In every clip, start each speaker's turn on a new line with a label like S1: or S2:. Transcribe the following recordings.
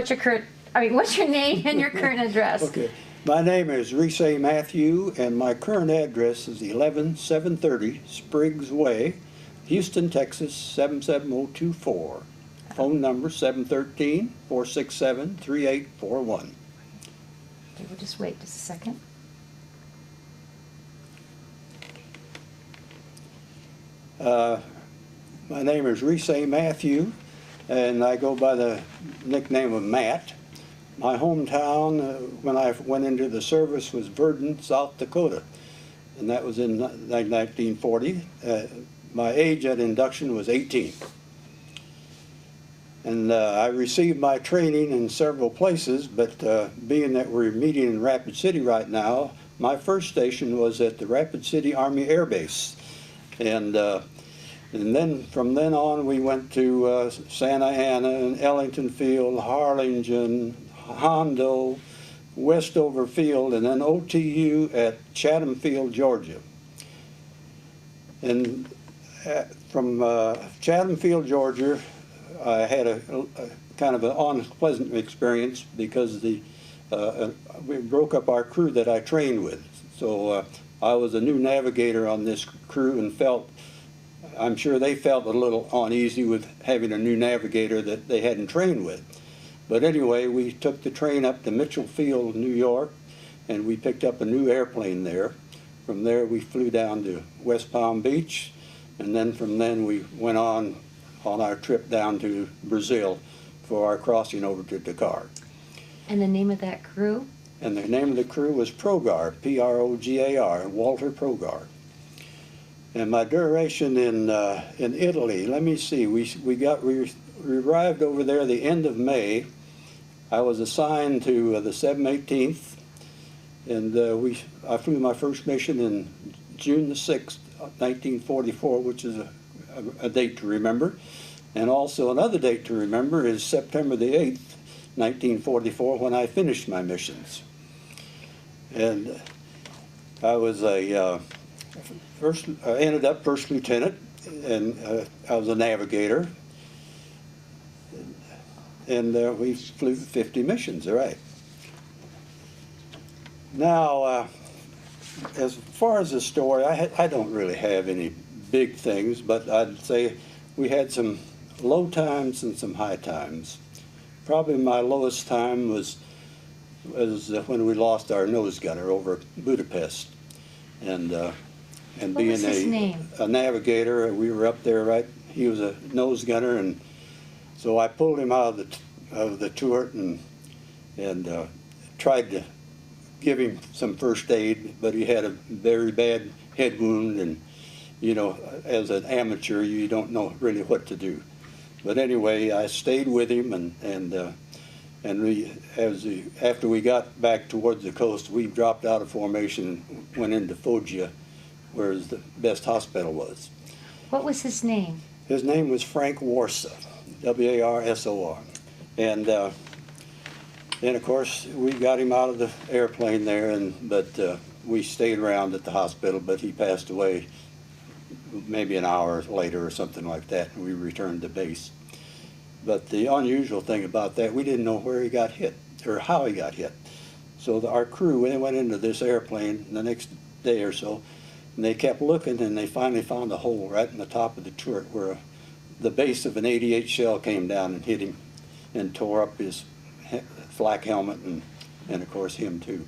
S1: What's your name and your current address?
S2: Okay. My name is Reese Mathieu, and my current address is 11730 Spriggs Way, Houston, Texas 77024. Phone number 713-467-3841.
S1: Okay, we'll just wait just a second.
S2: My name is Reese Mathieu, and I go by the nickname of Matt. My hometown, when I went into the service, was Verdon, South Dakota, and that was in 1940. My age at induction was 18. And I received my training in several places, but being that we're meeting in Rapid City right now, my first station was at the Rapid City Army Air Base. And then from then on, we went to Santa Ana and Ellington Field, Harlingen, Hondo, Westover Field, and then OTU at Chatham Field, Georgia. And from Chatham Field, Georgia, I had a kind of an unpleasant experience because we broke up our crew that I trained with. So I was a new navigator on this crew and I'm sure they felt a little uneasy with having a new navigator that they hadn't trained with. But anyway, we took the train up to Mitchell Field, New York, and we picked up a new airplane there. From there, we flew down to West Palm Beach, and then from then we went on our trip down to Brazil for our crossing over to Dakar.
S1: And the name of that crew?
S2: And the name of the crew was Progar, P-R-O-G-A-R, Walter Progar. And my duration in Italy, let me see, we arrived over there the end of May. I was assigned to the 718th, and I flew my first mission in June the 6th, 1944, which is a date to remember. And also another date to remember is September the 8th, 1944, when I finished my missions. And I was I ended up first lieutenant, and I was a navigator. And we flew 50 missions, all right. Now, as far as the story, I don't really have any big things, but I'd say we had some low times and some high times. Probably my lowest time was when we lost our nose gunner over Budapest. And being a navigator, we were up there, right? He was a nose gunner, and so I pulled him out of the turret and tried to give him some first aid, but he had a very bad head wound, and you know, as an amateur, you don't know really what to do. But anyway, I stayed with him, and after we got back towards the coast, we dropped out of formation and went into Foggia, where the best hospital was.
S1: What was his name?
S2: His name was Frank Warsor, W-A-R-S-O-R. And of course, we got him out of the airplane there, but we stayed around at the hospital, but he passed away maybe an hour later or something like that, and we returned to base. But the unusual thing about that, we didn't know where he got hit or how he got hit. So our crew, when they went into this airplane the next day or so, and they kept looking, and they finally found a hole right in the top of the turret where the base of an 88 shell came down and hit him and tore up his flak helmet, and of course him too.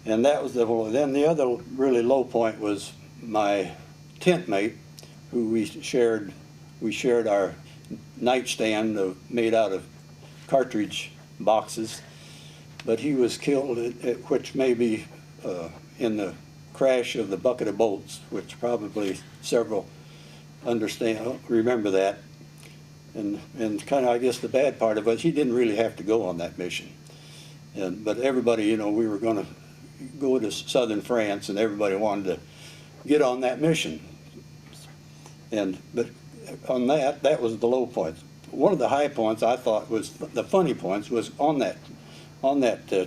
S2: And that was the whole. Then the other really low point was my tent mate, who we shared our nightstand made out of cartridge boxes, but he was killed which may be in the crash of the bucket of bolts, which probably several remember that. And kind of, I guess the bad part of it, he didn't really have to go on that mission. But everybody, you know, we were going to go to southern France, and everybody wanted to get on that mission. But on that was the low point. One of the high points, I thought, was the funny points, was on that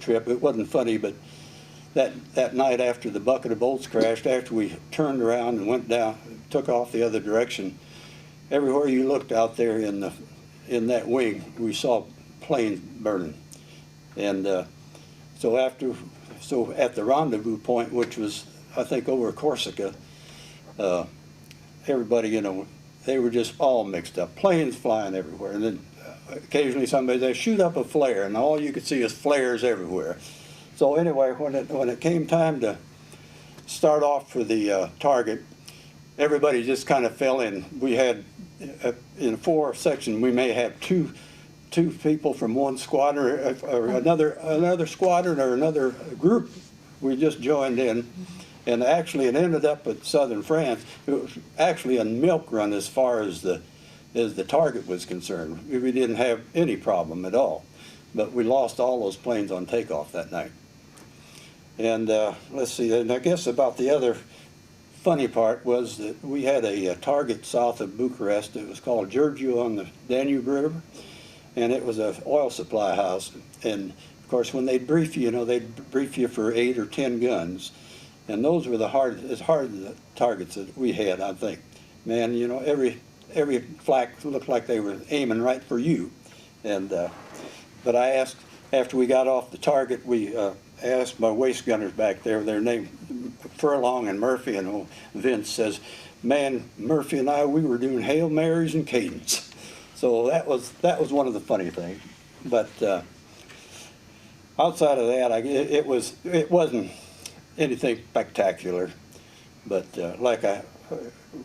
S2: trip. It wasn't funny, but that night after the bucket of bolts crashed, after we turned around and went down, took off the other direction, everywhere you looked out there in that wing, we saw planes burning. And so at the rendezvous point, which was, I think, over Corsica, everybody, you know, they were just all mixed up, planes flying everywhere. And then occasionally they shoot up a flare, and all you could see is flares everywhere. So anyway, when it came time to start off for the target, everybody just kind of fell in. We had, in 4 sections, we may have two people from one squadron or another squadron or another group. We just joined in. And actually, it ended up at southern France. It was actually a milk run as far as the target was concerned. We didn't have any problem at all. But we lost all those planes on takeoff that night. And let's see, and I guess about the other funny part was that we had a target south of Bucharest. It was called Giurgiu on the Danube River. And it was an oil supply house. And of course, when they'd brief you, you know, they'd brief you for 8 or 10 guns. And those were the hard targets that we had, I think. Man, you know, every flak looked like they were aiming right for you. And but I asked, after we got off the target, we asked my waist gunners back there, their name, Furlong and Murphy, and old Vince says, man, Murphy and I, we were doing Hail Marys and cadence. So that was one of the funny things. But outside of that, it wasn't anything spectacular, but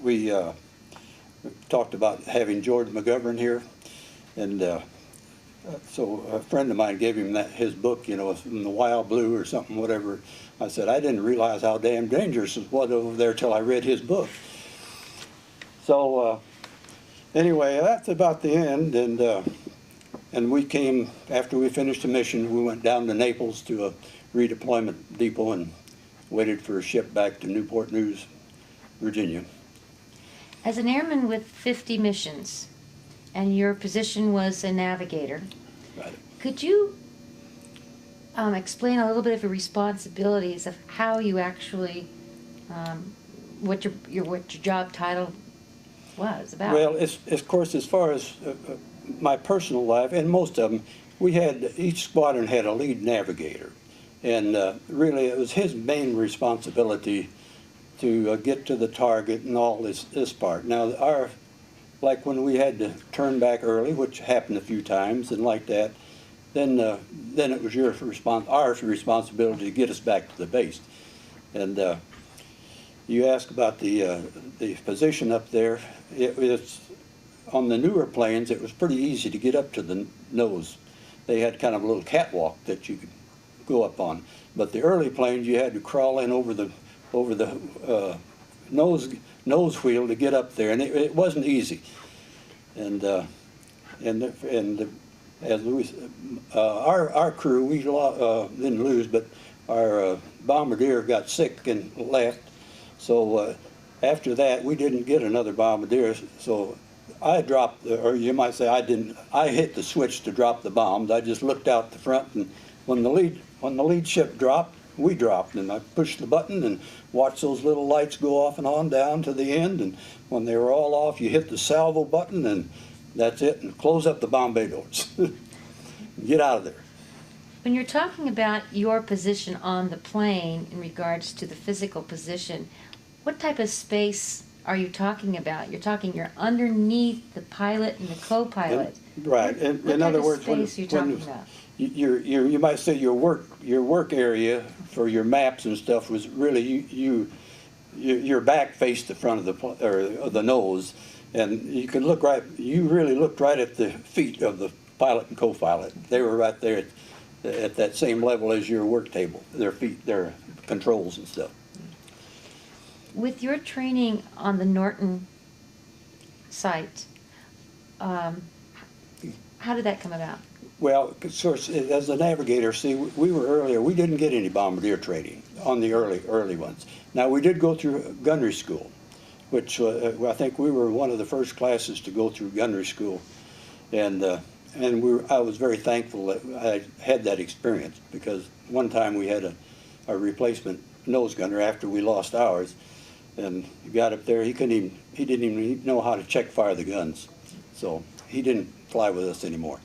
S2: we talked about having George McGovern here, and so a friend of mine gave him his book, you know, from the Wild Blue or something, whatever. I said, I didn't realize how damn dangerous it was over there till I read his book. So anyway, that's about the end, and we came, after we finished the mission, we went down to Naples to a redeployment depot and waited for a ship back to Newport News, Virginia.
S1: As an airman with 50 missions, and your position was a navigator,
S2: Right.
S1: could you explain a little bit of your responsibilities of how you actually, what your job title was about?
S2: Well, of course, as far as my personal life, and most of them, each squadron had a lead navigator. And really, it was his main responsibility to get to the target and all this part. Now, like when we had to turn back early, which happened a few times, and like that, then it was our responsibility to get us back to the base. And you asked about the position up there. It's on the newer planes. It was pretty easy to get up to the nose. They had kind of a little catwalk that you could go up on, but the early planes you had to crawl in over the nose wheel to get up there, and it wasn't easy. And as Louis, our crew, we didn't lose, but our bombardier got sick and left. So after that, we didn't get another bombardier. So I dropped, or you might say I didn't. I hit the switch to drop the bombs. I just looked out the front, and when the lead ship dropped, we dropped, and I pushed the button and watched those little lights go off and on down to the end. And when they were all off, you hit the salvo button, and that's it. And close up the bomb bay doors. Get out of there.
S1: When you're talking about your position on the plane in regards to the physical position, what type of space are you talking about? You're underneath the pilot and the co-pilot.
S2: Right. In other words, you might say your work area for your maps and stuff was really your back faced the front of the nose, and you could look right. You really looked right at the feet of the pilot and co-pilot. They were right there at that same level as your work table. Their feet, their controls and stuff.
S1: With your training on the Norton site, how did that come about?
S2: Well, of course, as a navigator, see, we were earlier. We didn't get any bombardier training on the early ones. Now, we did go through gunnery school, which I think we were one of the first classes to go through gunnery school, and I was very thankful that I had that experience, because one time we had a replacement nose gunner after we lost ours, and he got up there. He didn't even know how to check fire the guns, so he didn't fly with us anymore.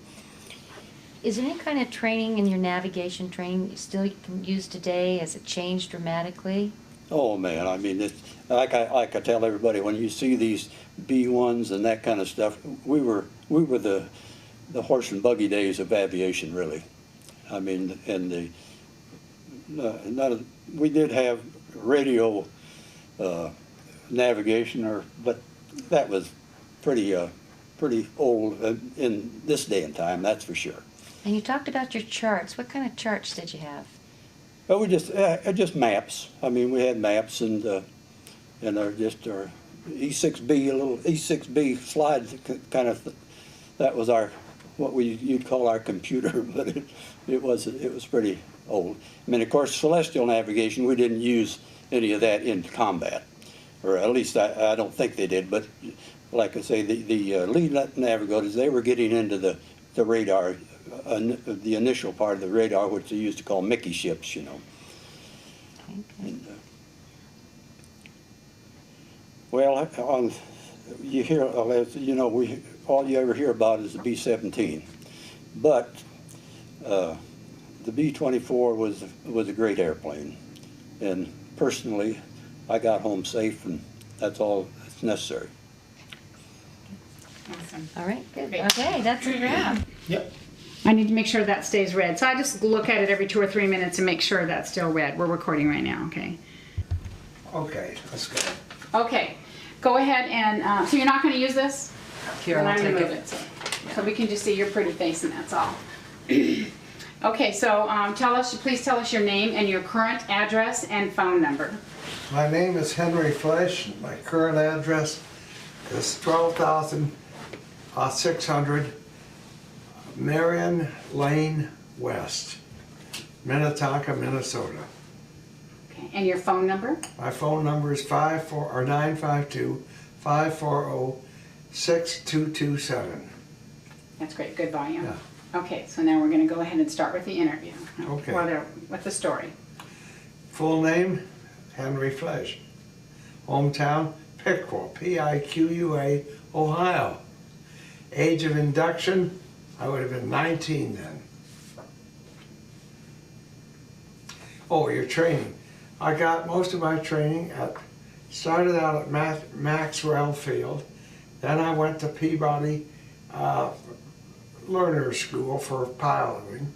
S1: Is there any kind of training in your navigation training you still can use today? Has it changed dramatically?
S2: Oh man, I mean, it's, like I tell everybody, when you see these B1s and that kind of stuff, we were the horse and buggy days of aviation, really. I mean, and we did have radio navigation, but that was pretty old in this day and time, that's for sure.
S1: And you talked about your charts. What kind of charts did you have?
S2: Well, we just maps. I mean, we had maps and our E6B, a little E6B slide kind of. That was you'd call our computer, but it was pretty old. I mean, of course, celestial navigation, we didn't use any of that in combat, or at least I don't think they did. But like I say, the lead navigators, they were getting into the radar. The initial part of the radar, which they used to call Mickey ships, you know.
S1: Okay.
S2: And, well, you hear, you know, all you ever hear about is the B-17, but the B-24 was a great airplane, and personally, I got home safe, and that's all that's necessary.
S3: Awesome.
S1: All right, good. Okay, that's a wrap.
S4: Yep.
S3: I need to make sure that stays red. So I just look at it every 2 or 3 minutes and make sure that's still red. We're recording right now, okay?
S4: Okay, let's go.
S3: Okay, go ahead and, so you're not gonna use this?
S5: Here,
S3: Then
S5: I'll
S3: I
S5: take
S3: remove
S5: it.
S3: So we can just see your pretty face and that's all. Okay, so please tell us your name and your current address and phone number.
S4: My name is Henry Flesh. My current address is 12,600 Marion Lane West, Minnetonka, Minnesota.
S3: Okay, and your phone number?
S4: My phone number is 952-540-6227.
S3: That's great, good volume.
S4: Yeah.
S3: Okay, so now we're gonna go ahead and start with the interview.
S4: Okay.
S3: With the story.
S4: Full name, Henry Flesh. Hometown, Piqua, P-I-Q-U-A, Ohio. Age of induction, I would have been 19 then. Oh, your training. I got most of my training started out at Maxwell Field. Then I went to Peabody Learner School for piloting.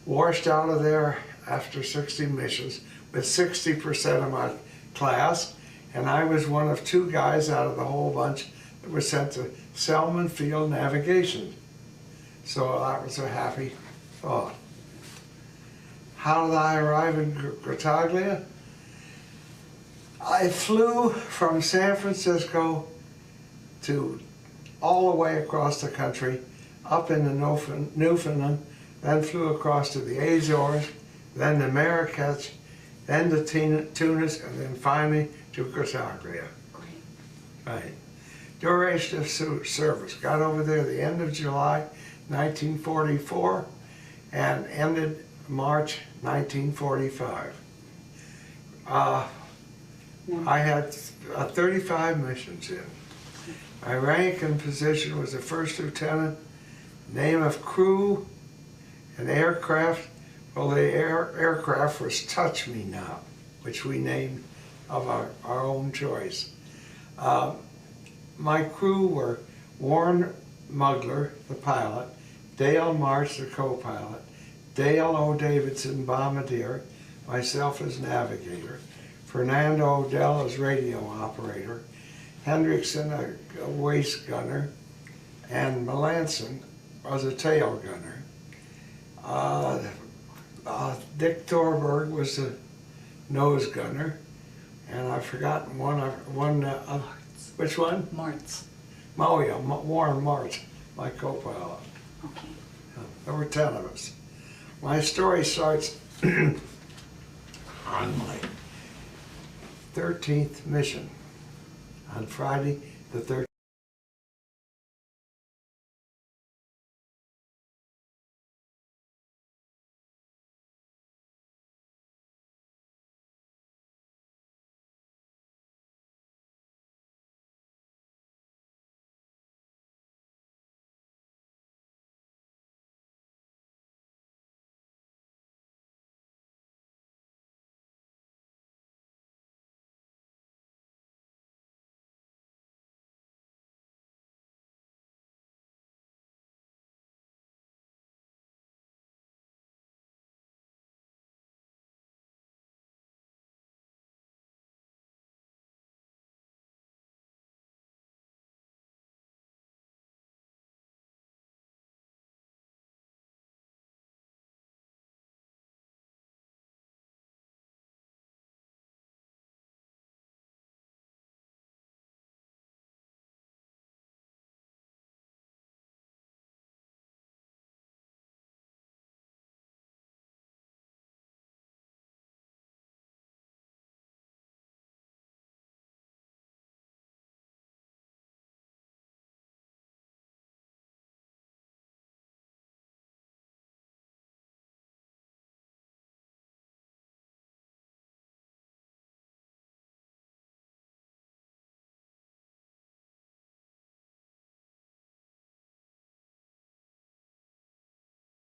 S4: Washed out of there after 60 missions with 60% of my class. And I was one of 2 guys out of the whole bunch that was sent to Selman Field Navigation. So that was a happy thought. How did I arrive in Grottaglia? I flew from San Francisco to all the way across the country, up into Newfoundland, then flew across to the Azores, then to Marrakech, then to Tunis, and then finally to Grottaglia. Right. Duration of service. Got over there the end of July 1944 and ended March 1945. I had 35 missions in. My rank and position was a first lieutenant. Name of crew and aircraft. Well, the aircraft was Touch Me Now, which we named of our own choice. My crew were Warren Mugler, the pilot, Dale March, the co-pilot, Dale O. Davidson, bombardier, myself as navigator, Fernando Odell as radio operator, Hendrickson a waist gunner, and Melanson was a tail gunner. Dick Thorberg was the nose gunner, and I've forgotten which one?
S5: Martz.
S4: Oh yeah, Warren Martz, my co-pilot.
S3: Okay.
S4: There were 10 of us. My story starts on my 13th mission on Friday the 13th.